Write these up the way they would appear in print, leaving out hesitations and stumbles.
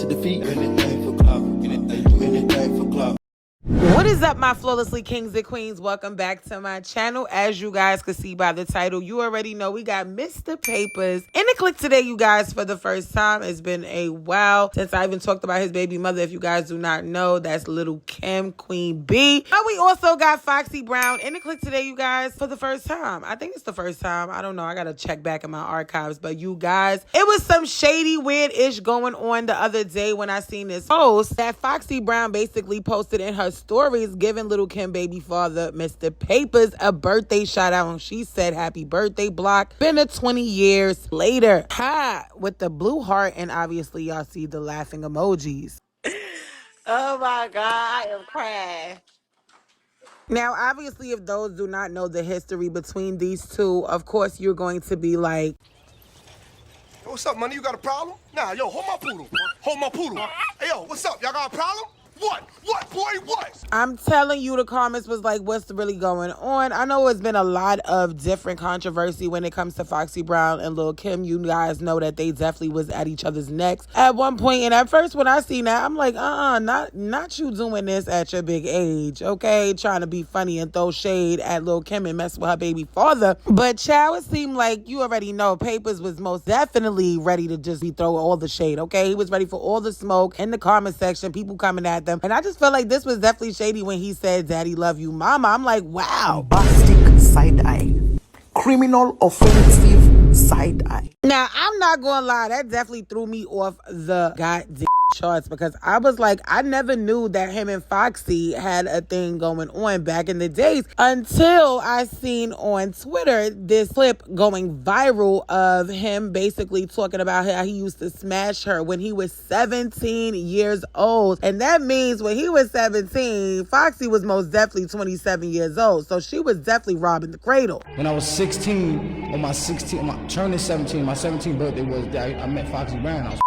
to defeat. Anything for clout. Anything, do anything for clout. What is up, my flawlessly kings and queens? Welcome back to my channel. As you guys can see by the title, you already know we got Mr. Papers in the click today, you guys, for the first time. It's been a while since I even talked about his baby mother. If you guys do not know, that's little Kim, Queen B. But we also got FoxyBrown in the click today, you guys, for the first time. I think it's the first time. I don't know. I got to check back in my archives. But you guys, it was some shady, weird-ish going on the other day when I seen this post that FoxyBrown basically posted in her stories giving little Kim baby father Mr. Papers a birthday shout out, and she said happy birthday block. Been a 20 years later. Ha! With the blue heart, and obviously y'all see the laughing emojis. Oh my God, I am crying. Now, obviously, if those do not know the history between these two, of course you're going to be like, Yo, what's up, money? You got a problem? Nah, yo, hold my poodle. Hold my poodle. Hey, yo, what's up? Y'all got a problem? What? What, boy? What? I'm telling you, the comments was like, what's really going on? I know it's been a lot of different controversy when it comes to FoxyBrown and Lil Kim. You guys know that they definitely was at each other's necks at one point. And at first, when I seen that, I'm like, not you doing this at your big age, okay? Trying to be funny and throw shade at Lil Kim and mess with her baby father. But child, it seemed like you already know Papers was most definitely ready to just be throw all the shade, okay? He was ready for all the smoke in the comment section, people coming at them. And I just felt like this was definitely shady when he said, Daddy love you, mama. I'm like, wow. Bombastic side eye. Criminal offensive side eye. Now, I'm not gonna lie, that definitely threw me off the goddamn charts, because I was like, I never knew that him and Foxy had a thing going on back in the days until I seen on Twitter this clip going viral of him basically talking about how he used to smash her when he was 17 years old. And that means when he was 17, Foxy was most definitely 27 years old. So she was definitely robbing the cradle. When I was 16, turning 17, my 17th birthday was that I met FoxyBrown. I was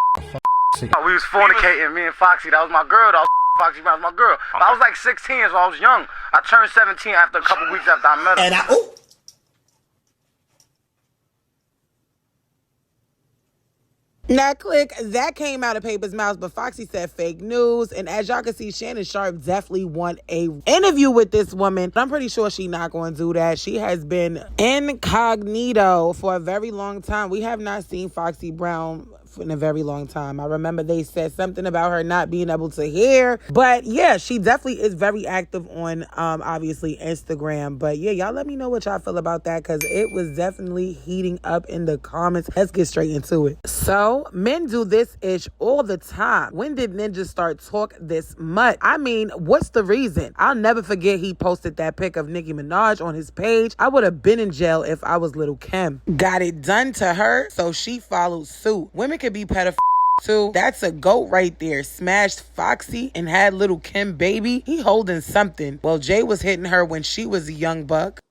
sick. We was fornicating, me and Foxy. That was my girl. That was FoxyBrown was my girl. But I was like 16, so I was young. I turned 17 after a couple weeks after I met her. And Now, click, that came out of Paper's mouth, but Foxy said fake news. And as y'all can see, Shannon Sharp definitely want a interview with this woman. I'm pretty sure she's not going to do that. She has been incognito for a very long time. We have not seen FoxyBrown in a very long time. I remember they said something about her not being able to hear. But yeah, she definitely is very active on obviously Instagram. But yeah, y'all let me know what y'all feel about that, because it was definitely heating up in the comments. Let's get straight into it. So, men do this ish all the time. When did ninjas start talk this much? I mean, what's the reason? I'll never forget he posted that pic of Nicki Minaj on his page. I would have been in jail if I was little Kim. Got it done to her, so she followed suit. Women can be pedophiles too. That's a goat right there. Smashed Foxy and had little Kim baby. He holding something. Well, Jay was hitting her when she was a young buck.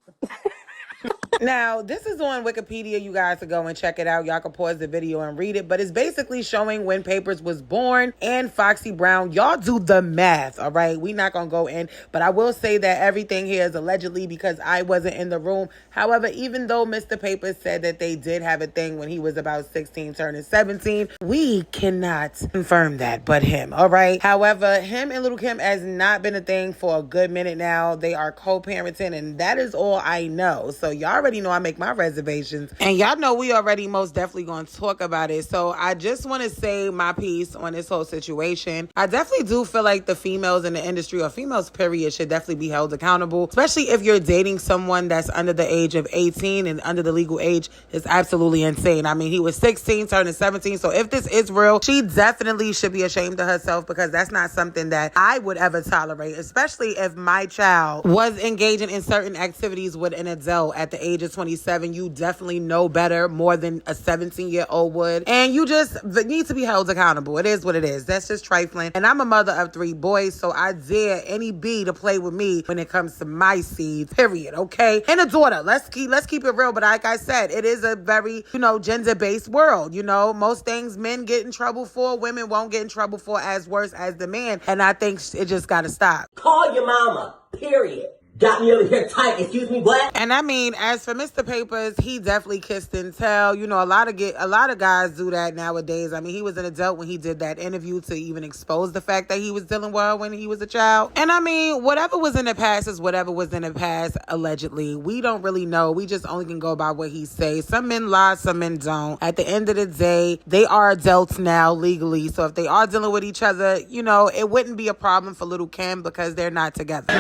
Now, this is on Wikipedia. You guys can go and check it out. Y'all can pause the video and read it. But it's basically showing when Papers was born and FoxyBrown. Y'all do the math, all right? We not going to go in. But I will say that everything here is allegedly because I wasn't in the room. However, even though Mr. Papers said that they did have a thing when he was about 16, turning 17, we cannot confirm that but him, all right? However, him and Little Kim has not been a thing for a good minute now. They are co-parenting, and that is all I know. So y'all already know I make my reservations, and y'all know we already most definitely going to talk about it. So I just want to say my piece on this whole situation. I definitely do feel like the females in the industry, or females period, should definitely be held accountable, especially if you're dating someone that's under the age of 18 and under the legal age. Is absolutely insane. I mean, he was 16 turning 17, so if this is real, she definitely should be ashamed of herself, because that's not something that I would ever tolerate, especially if my child was engaging in certain activities with an adult at the age of 27. You definitely know better more than a 17-year-old would, and you just need to be held accountable. It is what it is. That's just trifling. And I'm a mother of 3 boys, so I dare any B to play with me when it comes to my seeds, period, okay? And a daughter. Let's keep it real. But like I said, it is a very, gender-based world. Most things men get in trouble for, women won't get in trouble for as worse as the man. And I think it just got to stop. call your mama, period. Got me over here tight. Excuse me, what? And I mean, as for Mr. Papers, he definitely kissed and tell. You know, a lot of guys do that nowadays. I mean, he was an adult when he did that interview to even expose the fact that he was dealing with her when he was a child. And I mean, whatever was in the past is whatever was in the past, allegedly. We don't really know. We just only can go by what he says. Some men lie, some men don't. At the end of the day, they are adults now legally. So if they are dealing with each other, you know, it wouldn't be a problem for little Kim because they're not together.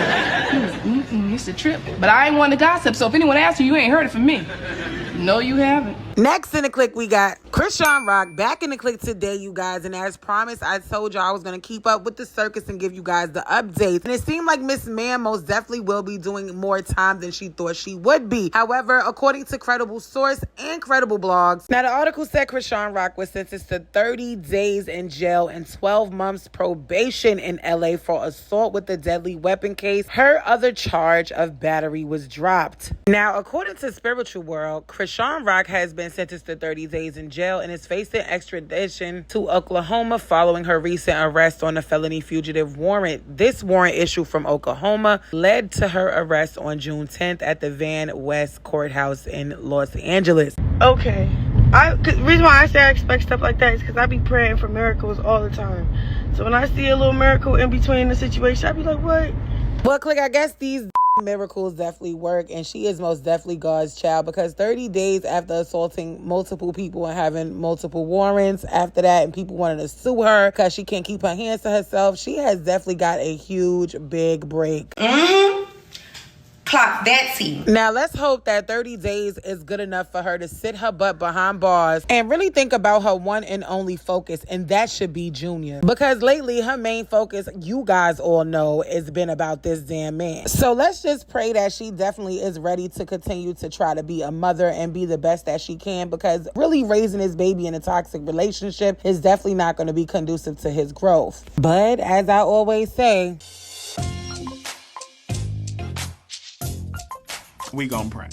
It's a trip. But I ain't one to gossip, so if anyone asks you, you ain't heard it from me. No, you haven't. Next in the click, we got ChriseanRock back in the click today, you guys. And as promised, I told y'all I was going to keep up with the circus and give you guys the updates. And it seemed like Miss Man most definitely will be doing more time than she thought she would be. However, according to credible source and credible blogs, now the article said ChriseanRock was sentenced to 30 days in jail and 12 months probation in LA for assault with a deadly weapon case. Her other charge of battery was dropped. Now, according to Spiritual World, ChriseanRock has been sentenced to 30 days in jail and is facing extradition to Oklahoma following her recent arrest on a felony fugitive warrant. This warrant issued from Oklahoma led to her arrest on June 10th at the Van West Courthouse in Los Angeles. Okay. The reason why I say I expect stuff like that is because I be praying for miracles all the time. So when I see a little miracle in between the situation, I be like, what? Well, click, I guess these miracles definitely work, and she is most definitely God's child, because 30 days after assaulting multiple people and having multiple warrants after that, and people wanted to sue her because she can't keep her hands to herself, she has definitely got a huge big break. Clock that tea. Now, let's hope that 30 days is good enough for her to sit her butt behind bars and really think about her one and only focus, and that should be Junior. Because lately, her main focus, you guys all know, has been about this damn man. So let's just pray that she definitely is ready to continue to try to be a mother and be the best that she can, because really raising his baby in a toxic relationship is definitely not going to be conducive to his growth. But as I always say, we gon' pray.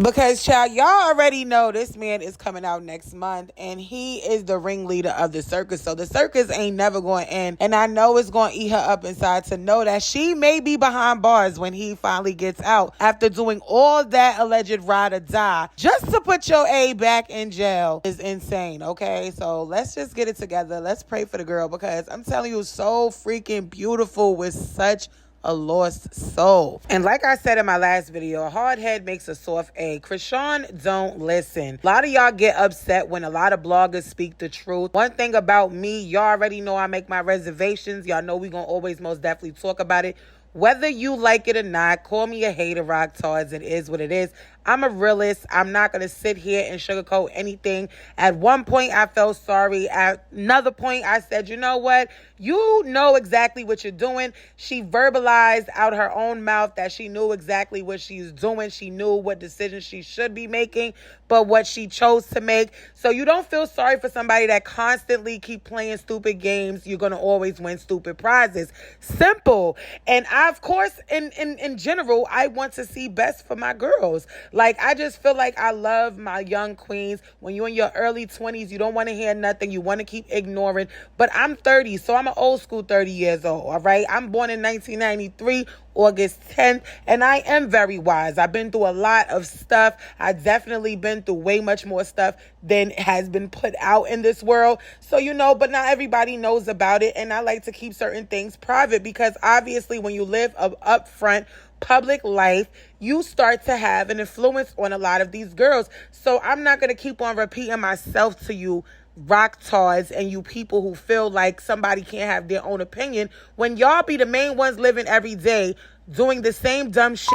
Because, child, y'all already know this man is coming out next month, and he is the ringleader of the circus. So the circus ain't never going to end, and I know it's going to eat her up inside to know that she may be behind bars when he finally gets out after doing all that alleged ride or die. Just to put your A back in jail is insane, okay? So let's just get it together. Let's pray for the girl, because I'm telling you, so freaking beautiful with such a lost soul. And like I said in my last video, a hard head makes a soft egg. Chrisean don't listen. A lot of y'all get upset when a lot of bloggers speak the truth. One thing about me, y'all already know I make my reservations. Y'all know we gonna always most definitely talk about it. Whether you like it or not, call me a hater, rock tards. It is what it is. I'm a realist. I'm not going to sit here and sugarcoat anything. At one point, I felt sorry. At another point, I said, you know what? You know exactly what you're doing. She verbalized out her own mouth that she knew exactly what she's doing. She knew what decisions she should be making, but what she chose to make. So you don't feel sorry for somebody that constantly keep playing stupid games. You're going to always win stupid prizes. Simple. And I, of course, in general, I want to see best for my girls. Like, I just feel like I love my young queens. When you're in your early 20s, you don't want to hear nothing. You want to keep ignoring. But I'm 30, so I'm an old school 30 years old, all right? I'm born in 1993, August 10th, and I am very wise. I've been through a lot of stuff. I've definitely been through way much more stuff than has been put out in this world. So, you know, but not everybody knows about it, and I like to keep certain things private, because obviously when you live an upfront public life, you start to have an influence on a lot of these girls. So I'm not going to keep on repeating myself to you rock tards and you people who feel like somebody can't have their own opinion when y'all be the main ones living every day doing the same dumb shit,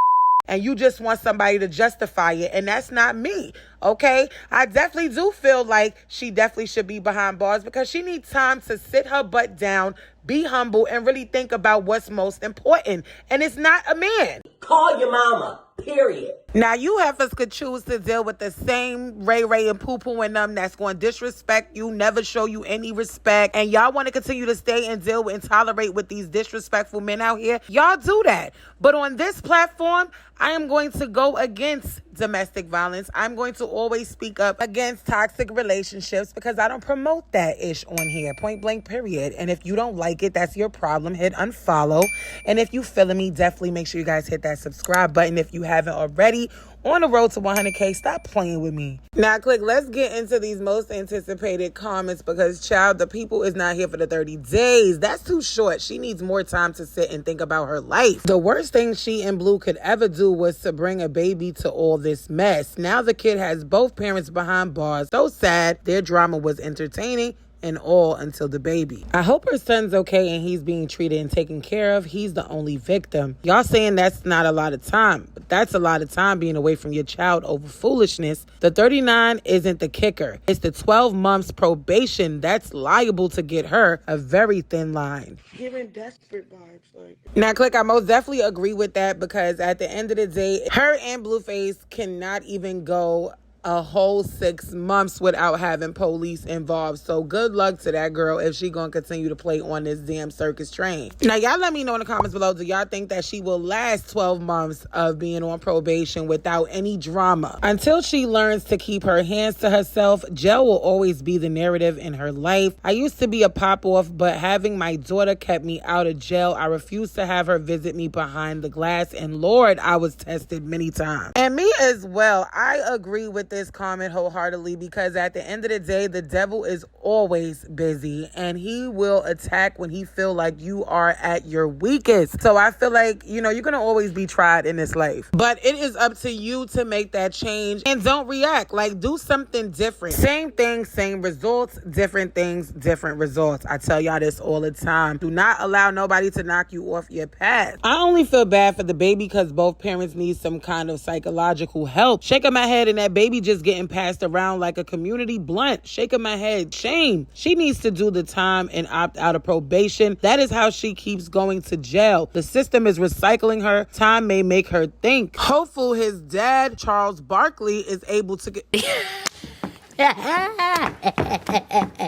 and you just want somebody to justify it, and that's not me, okay? I definitely do feel like she definitely should be behind bars, because she needs time to sit her butt down, be humble, and really think about what's most important, and it's not a man. Call your mama. period. Now, you heifers could choose to deal with the same Ray Ray and Poo Poo and them that's going to disrespect you, never show you any respect, and y'all want to continue to stay and deal with and tolerate with these disrespectful men out here. Y'all do that. But on this platform, I am going to go against domestic violence. I'm going to always speak up against toxic relationships because I don't promote that ish on here. Point blank, period. And if you don't like it, that's your problem. Hit unfollow. And if you feeling me, definitely make sure you guys hit that subscribe button if you haven't already. On the road to 100K, stop playing with me. Now, let's get into these most anticipated comments because, child, the people is not here for the 30 days. That's too short. She needs more time to sit and think about her life. The worst thing she and Blue could ever do was to bring a baby to all this mess. Now the kid has both parents behind bars. So sad. Their drama was entertaining and all until the baby. I hope her son's okay and he's being treated and taken care of. He's the only victim. Y'all saying that's not a lot of time, but that's a lot of time being away from your child over foolishness. The 39 isn't the kicker. It's the 12 months probation that's liable to get her a very thin line. Giving desperate vibes. Now, I most definitely agree with that because at the end of the day, her and Blueface cannot even go a whole 6 months without having police involved. So good luck to that girl if she gonna continue to play on this damn circus train. Now, y'all let me know in the comments below, do y'all think that she will last 12 months of being on probation without any drama? Until she learns to keep her hands to herself, jail will always be the narrative in her life. I used to be a pop-off, but having my daughter kept me out of jail. I refused to have her visit me behind the glass, and Lord, I was tested many times. And me as well. I agree with this comment wholeheartedly because at the end of the day, the devil is always busy and he will attack when he feel like you are at your weakest. So I feel like, you're going to always be tried in this life, but it is up to you to make that change and don't react. Do something different. Same thing, same results, different things, different results. I tell y'all this all the time. Do not allow nobody to knock you off your path. I only feel bad for the baby because both parents need some kind of psychological help. Shaking my head and that baby just getting passed around like a community blunt. Shaking my head. Shame. She needs to do the time and opt out of probation. That is how she keeps going to jail. The system is recycling her. Time may make her think. Hopeful his dad, Charles Barkley, is able to get...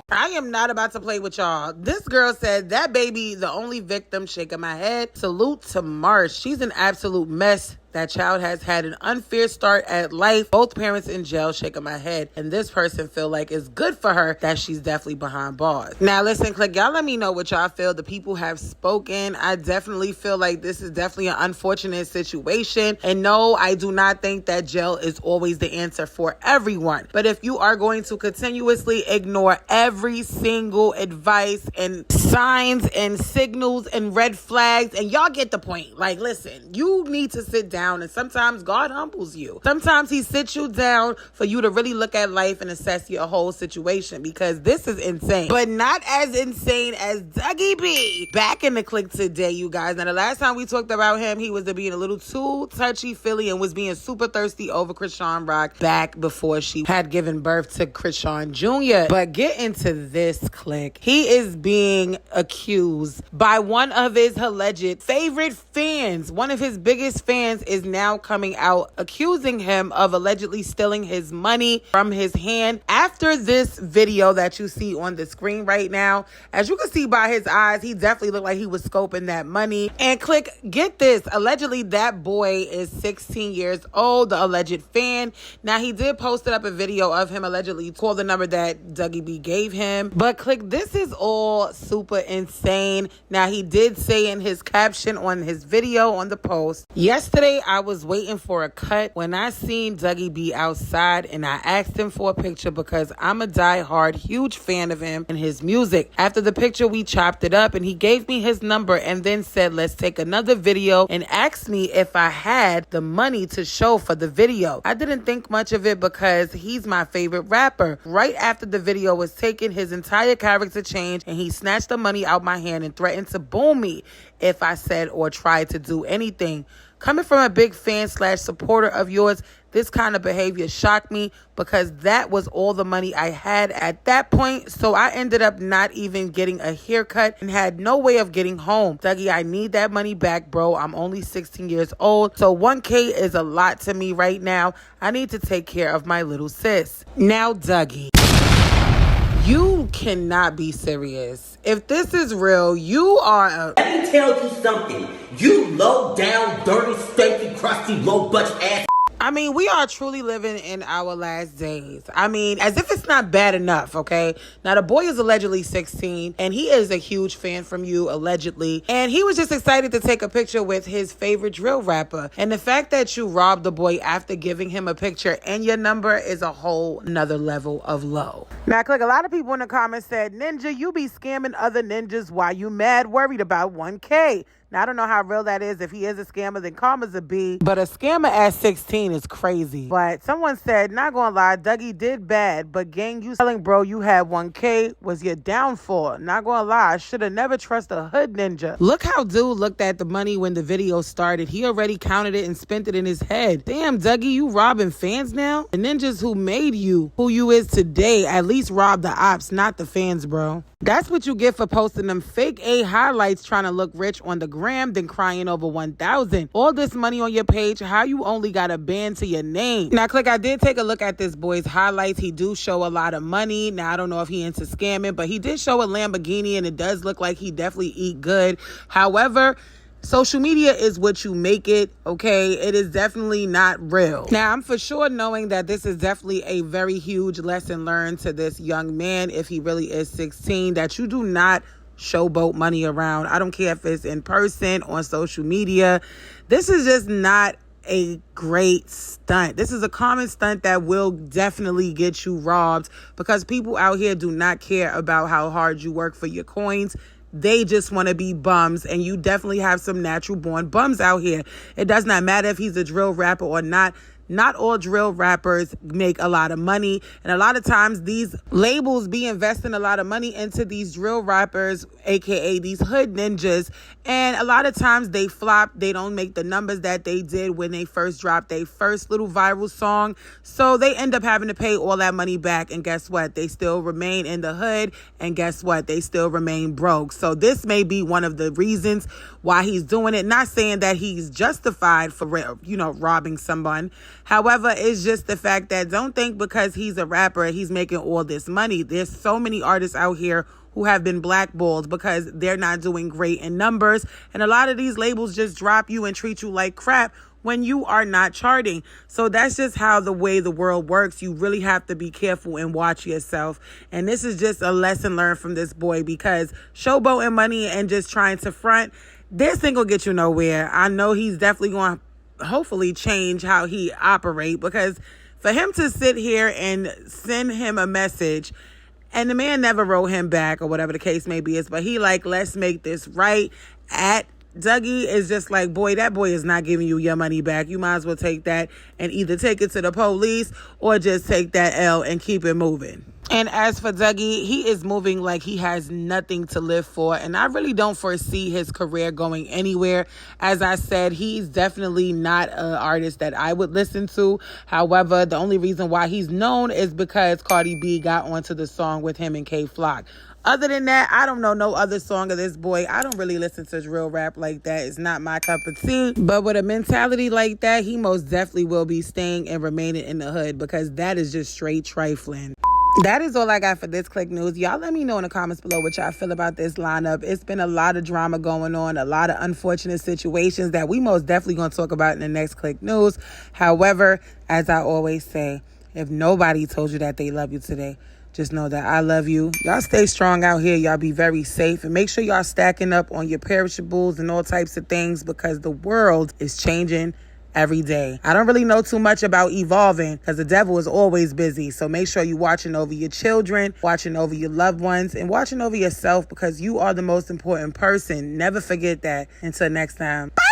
I am not about to play with y'all. This girl said that baby, the only victim. Shaking my head. Salute to Marsh. She's an absolute mess. That child has had an unfair start at life. Both parents in jail. Shaking my head. And this person feel like it's good for her that she's definitely behind bars. Now listen, y'all let me know what y'all feel. The people have spoken. I definitely feel like this is definitely an unfortunate situation. And no, I do not think that jail is always the answer for everyone. But if you are going to continuously ignore every single advice and signs and signals and red flags, and y'all get the point. Listen, you need to sit down. And sometimes God humbles you. Sometimes he sits you down for you to really look at life and assess your whole situation because this is insane. But not as insane as Dougie B. Back in the clique today, you guys. Now, the last time we talked about him, he was being a little too touchy-feely and was being super thirsty over ChriseanRock back before she had given birth to Chrisean Jr. But get into this clique. He is being accused by one of his alleged favorite fans. One of his biggest fans is now coming out accusing him of allegedly stealing his money from his hand. After this video that you see on the screen right now, as you can see by his eyes, he definitely looked like he was scoping that money. And get this, allegedly that boy is 16 years old, the alleged fan. Now he did post up a video of him allegedly call the number that Dougie B gave him. But this is all super insane. Now he did say in his caption on his video on the post, yesterday I was waiting for a cut when I seen Dougie B outside and I asked him for a picture because I'm a diehard huge fan of him and his music. After the picture, we chopped it up and he gave me his number and then said, let's take another video, and asked me if I had the money to show for the video. I didn't think much of it because he's my favorite rapper. Right after the video was taken, his entire character changed and he snatched the money out my hand and threatened to boom me if I said or tried to do anything. Coming from a big fan / supporter of yours, this kind of behavior shocked me because that was all the money I had at that point. So I ended up not even getting a haircut and had no way of getting home. Dougie, I need that money back, bro. I'm only 16 years old. So 1K is a lot to me right now. I need to take care of my little sis. Now, Dougie, you cannot be serious. If this is real, you are a... Let me tell you something. You low down, dirty, stinky, crusty, low butt ass. I mean, we are truly living in our last days. I mean, as if it's not bad enough, okay? Now, the boy is allegedly 16, and he is a huge fan from you, allegedly. And he was just excited to take a picture with his favorite drill rapper. And the fact that you robbed the boy after giving him a picture and your number is a whole nother level of low. Now, click, a lot of people in the comments said, Ninja, you be scamming other ninjas while you mad worried about 1K. Now, I don't know how real that is. If he is a scammer, then karma's a B. But a scammer at 16 is crazy. But someone said, not gonna lie, Dougie did bad. But gang, you telling bro you had 1K was your downfall. Not gonna lie, I should have never trusted a hood ninja. Look how dude looked at the money when the video started. He already counted it and spent it in his head. Damn, Dougie, you robbing fans now? The ninjas who made you who you is today at least robbed the ops, not the fans, bro. That's what you get for posting them fake A highlights trying to look rich on the gram, then crying over 1,000. All this money on your page, how you only got a band to your name? Now, click, I did take a look at this boy's highlights. He do show a lot of money. Now, I don't know if he into scamming, but he did show a Lamborghini, and it does look like he definitely eat good. However, social media is what you make it, okay? It is definitely not real. Now, I'm for sure knowing that this is definitely a very huge lesson learned to this young man, if he really is 16, that you do not showboat money around. I don't care if it's in person, on social media. This is just not a great stunt. This is a common stunt that will definitely get you robbed because people out here do not care about how hard you work for your coins. They just want to be bums, and you definitely have some natural born bums out here. It does not matter if he's a drill rapper or not. Not all drill rappers make a lot of money. And a lot of times these labels be investing a lot of money into these drill rappers, aka these hood ninjas. And a lot of times they flop. They don't make the numbers that they did when they first dropped their first little viral song. So they end up having to pay all that money back. And guess what? They still remain in the hood. And guess what? They still remain broke. So this may be one of the reasons why he's doing it. Not saying that he's justified for, robbing someone. However, it's just the fact that don't think because he's a rapper he's making all this money. There's so many artists out here who have been blackballed because they're not doing great in numbers. And a lot of these labels just drop you and treat you like crap when you are not charting. So that's just how the way the world works. You really have to be careful and watch yourself. And this is just a lesson learned from this boy, because showboating money and just trying to front, this ain't gonna get you nowhere. I know he's definitely going to hopefully change how he operate, because for him to sit here and send him a message and the man never wrote him back or whatever the case may be, but he like, let's make this right at Dougie, is just like, boy, that boy is not giving you your money back. You might as well take that and either take it to the police or just take that L and keep it moving. And as for Dougie, he is moving like he has nothing to live for. And I really don't foresee his career going anywhere. As I said, he's definitely not an artist that I would listen to. However, the only reason why he's known is because Cardi B got onto the song with him and K Flock. Other than that, I don't know no other song of this boy. I don't really listen to drill rap like that. It's not my cup of tea. But with a mentality like that, he most definitely will be staying and remaining in the hood, because that is just straight trifling. That is all I got for this Click News. Y'all let me know in the comments below what y'all feel about this lineup. It's been a lot of drama going on, a lot of unfortunate situations that we most definitely going to talk about in the next Click News. However, as I always say, if nobody told you that they love you today, just know that I love you. Y'all stay strong out here. Y'all be very safe. And make sure y'all stacking up on your perishables and all types of things, because the world is changing every day. I don't really know too much about evolving, because the devil is always busy. So make sure you're watching over your children, watching over your loved ones, and watching over yourself, because you are the most important person. Never forget that. Until next time. Bye!